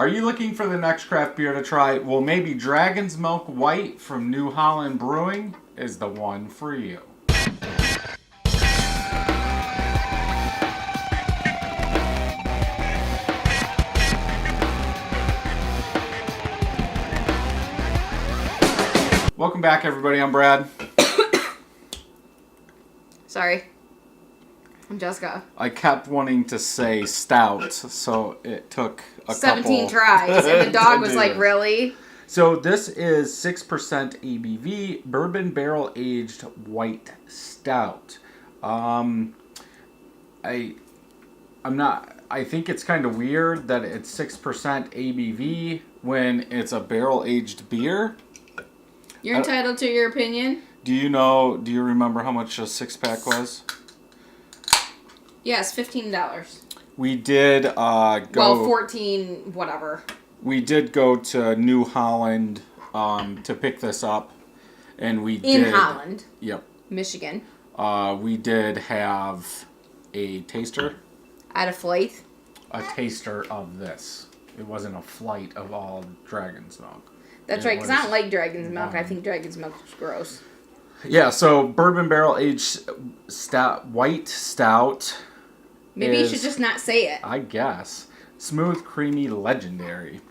Are you looking for the next craft beer to try? Well, maybe Dragon's Milk White from New Holland Brewing is the one for you. Welcome back, everybody. I'm Brad. Sorry. I'm Jessica. I kept wanting to say stout, so it took a 17 couple tries, and the dog was like, really? So this is 6% ABV, bourbon barrel aged white stout. I think it's kind of weird that it's 6% ABV when it's a barrel aged beer. You're entitled to your opinion. Do you remember how much a 6-pack was? Yes, $15. We did go... Well, 14, whatever. We did go to New Holland to pick this up. And we In did... Holland. Yep. Michigan. We did have a taster. At a flight. A taster of this. It wasn't a flight of all Dragon's Milk. That's right, because I don't like Dragon's Milk. I think Dragon's Milk is gross. Yeah, so bourbon barrel aged stout, white stout. Maybe you should just not say it. I guess. Smooth, creamy, legendary.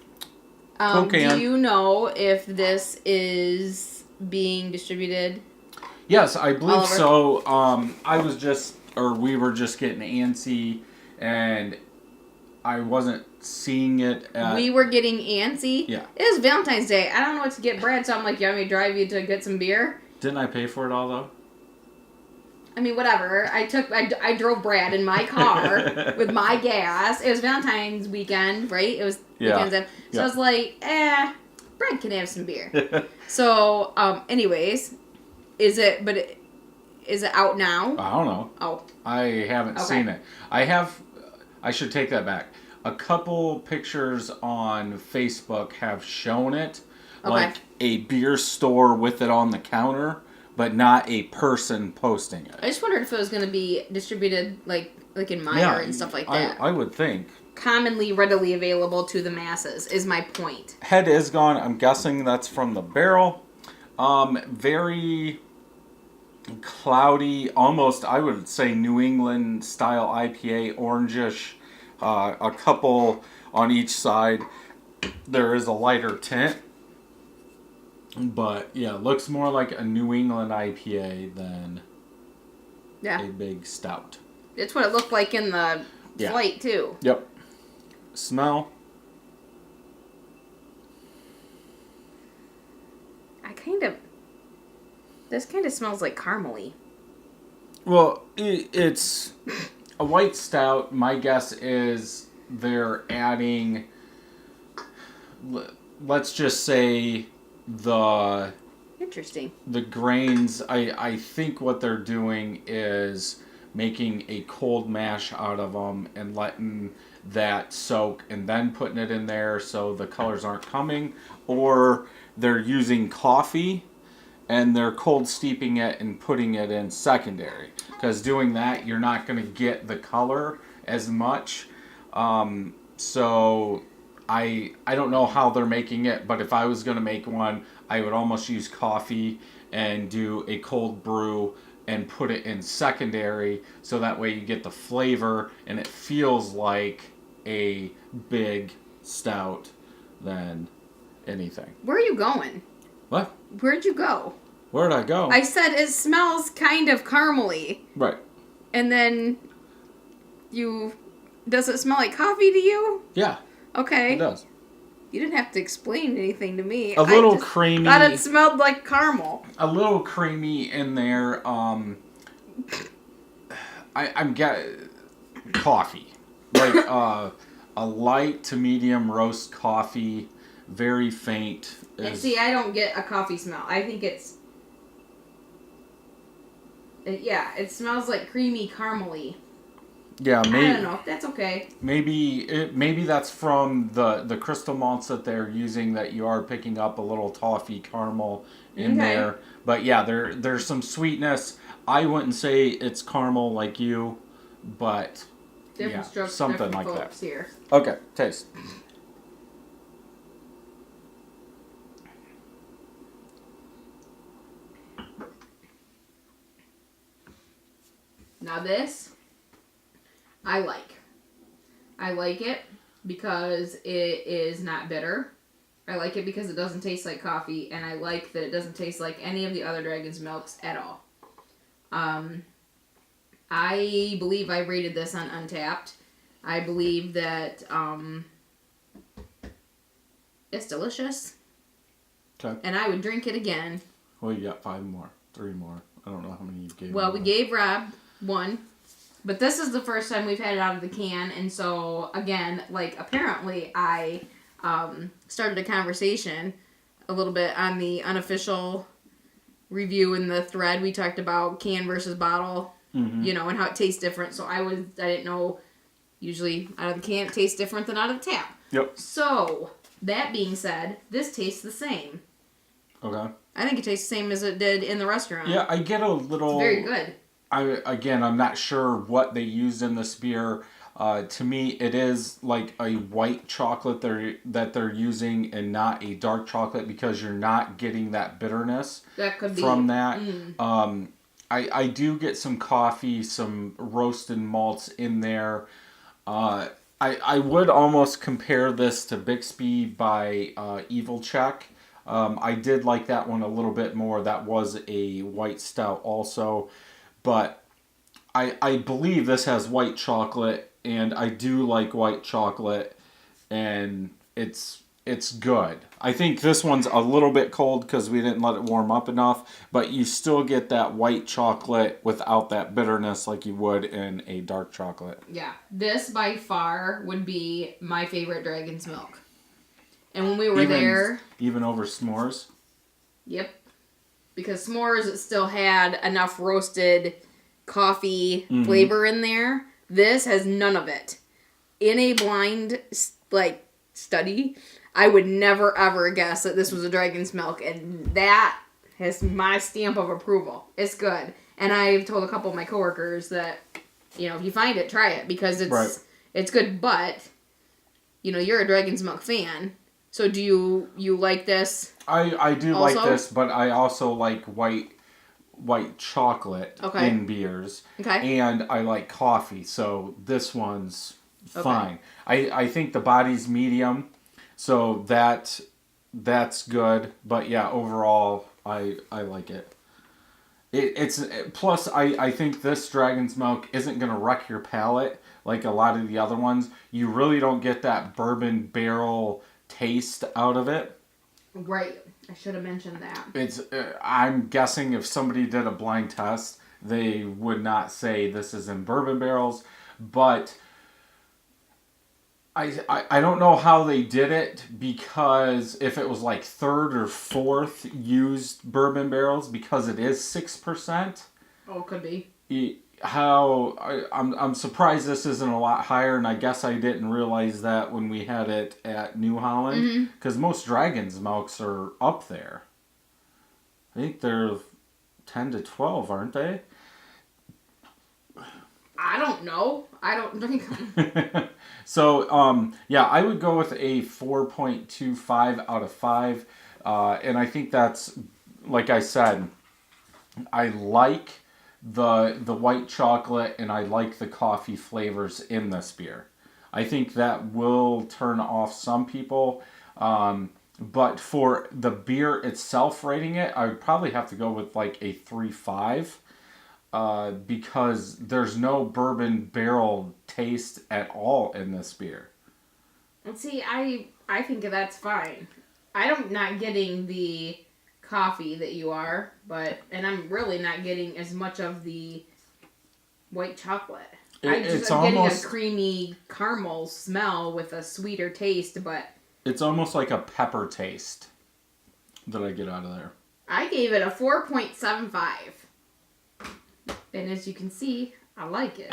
Do you know if this is being distributed? Yes, I believe so. We were just getting antsy, and I wasn't seeing it at... We were getting antsy? Yeah. It was Valentine's Day. I don't know what to get Brad, so I'm like, you want me to drive you to get some beer? Didn't I pay for it all, though? I mean, whatever. I drove Brad in my car with my gas. It was Valentine's weekend, right? It was weekends. So I was like, Brad can have some beer. So, anyways, is it out now? I don't know. Oh. I haven't seen it. I should take that back. A couple pictures on Facebook have shown it. Okay. Like a beer store with it on the counter, but not a person posting it. I just wondered if it was going to be distributed like in Meijer and stuff like that. I would think. Commonly, readily available to the masses is my point. Head is gone. I'm guessing that's from the barrel. Very cloudy, almost I would say New England style IPA, orangish. A couple on each side. There is a lighter tint. But, yeah, looks more like a New England IPA than a big stout. It's what it looked like in the flight, too. Yep. Smell. This kind of smells like caramely. Well, it's a white stout. My guess is they're adding, let's just say, the grains. I think what they're doing is making a cold mash out of them and letting that soak and then putting it in there so the colors aren't coming, or they're using coffee and they're cold steeping it and putting it in secondary, because doing that you're not going to get the color as much. So I don't know how they're making it, but if I was going to make one, I would almost use coffee and do a cold brew and put it in secondary, so that way you get the flavor and it feels like a big stout than anything. Where are you going? What? Where'd you go? Where'd I go? I said it smells kind of caramely. Right. And then does it smell like coffee to you? Yeah. Okay. It does. You didn't have to explain anything to me. A little creamy. I thought it smelled like caramel. A little creamy in there. I'm getting coffee. Like a light to medium roast coffee. Very faint. See, I don't get a coffee smell. I think it's... it smells like creamy caramely. Yeah, maybe. I don't know. That's okay. Maybe that's from the crystal malts that they're using, that you are picking up a little toffee caramel in there. But yeah, there's some sweetness. I wouldn't say it's caramel like you, but different strokes, something different like folks that. Here. Okay, taste. Now this, I like. I like it because it is not bitter. I like it because it doesn't taste like coffee, and I like that it doesn't taste like any of the other Dragon's Milks at all. I believe I rated this on Untappd. I believe that it's delicious. Okay. And I would drink it again. Well, you got 3 more. I don't know how many you gave. Well, we gave Rob 1. But this is the first time we've had it out of the can, and so, again, like, apparently I started a conversation a little bit on the unofficial review in the thread. We talked about can versus bottle, you know, and how it tastes different. So I didn't know, usually out of the can it tastes different than out of the tap. Yep. So, that being said, this tastes the same. Okay. I think it tastes the same as it did in the restaurant. Yeah, I get a little... It's very good. I'm not sure what they used in this beer. To me, it is like a white chocolate that they're using and not a dark chocolate because you're not getting that bitterness from that. I do get some coffee, some roasted malts in there. I would almost compare this to Bixby by Evil Check. I did like that one a little bit more. That was a white stout also. But I believe this has white chocolate, and I do like white chocolate, and it's good. I think this one's a little bit cold because we didn't let it warm up enough, but you still get that white chocolate without that bitterness like you would in a dark chocolate. Yeah, this by far would be my favorite Dragon's Milk. And when we were there... Even over s'mores? Yep. Because s'mores, it still had enough roasted coffee flavor in there. This has none of it. In a blind, study, I would never, ever guess that this was a Dragon's Milk. And that has my stamp of approval. It's good. And I've told a couple of my coworkers that, if you find it, try it. Because it's good. But, you're a Dragon's Milk fan. So do you like this? I do also? like this, but I also like white chocolate in beers. Okay. And I like coffee, so this one's fine. I think the body's medium, so that's good. But yeah, overall I like it. It's plus I think this Dragon's Milk isn't gonna wreck your palate like a lot of the other ones. You really don't get that bourbon barrel taste out of it. Right. I should have mentioned that. It's. I'm guessing if somebody did a blind test, they would not say this is in bourbon barrels, but I don't know how they did it, because if it was like third or fourth used bourbon barrels, because it is 6%. Oh, it could be. I'm surprised this isn't a lot higher, and I guess I didn't realize that when we had it at New Holland, because most Dragon's Milks are up there. I think they're 10 to 12, aren't they? I don't know. I don't drink them. So, yeah, I would go with a 4.25 out of 5, and I think that's, like I said, I like the white chocolate, and I like the coffee flavors in this beer. I think that will turn off some people, but for the beer itself, rating it, I would probably have to go with like a 3.5, because there's no bourbon barrel taste at all in this beer. And see, I think that's fine. I'm not getting the coffee that you are, and I'm really not getting as much of the white chocolate. I'm getting a creamy caramel smell with a sweeter taste, but it's almost like a pepper taste that I get out of there. I gave it a 4.75. And as you can see, I like it.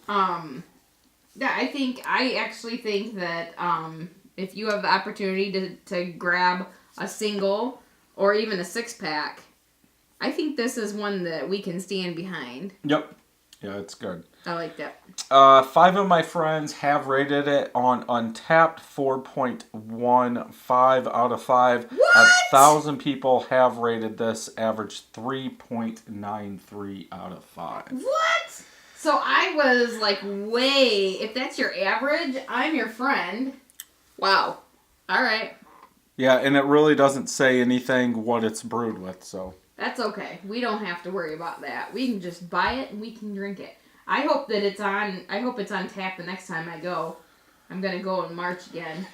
Yeah, I actually think that if you have the opportunity to grab a single or even a 6-pack, I think this is one that we can stand behind. Yep. Yeah, it's good. I like that. 5 of my friends have rated it on Untapped 4.15 out of 5. What? 1,000 people have rated this, average 3.93 out of 5. What? So I was like, way. If that's your average, I'm your friend. Wow. All right. Yeah, and it really doesn't say anything what it's brewed with, so. That's okay. We don't have to worry about that. We can just buy it and we can drink it. I hope that it's on. I hope it's on tap the next time I go. I'm gonna go in March again.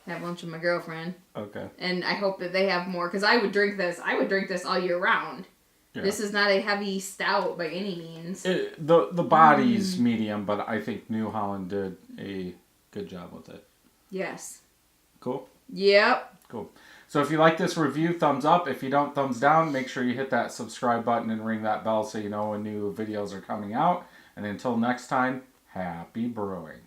Have lunch with my girlfriend. Okay. And I hope that they have more because I would drink this. I would drink this all year round. Yeah. This is not a heavy stout by any means. The body's medium, but I think New Holland did a good job with it. Yes. Cool. Yep. Cool. So if you like this review, thumbs up. If you don't, thumbs down. Make sure you hit that subscribe button and ring that bell so you know when new videos are coming out. And until next time, happy brewing.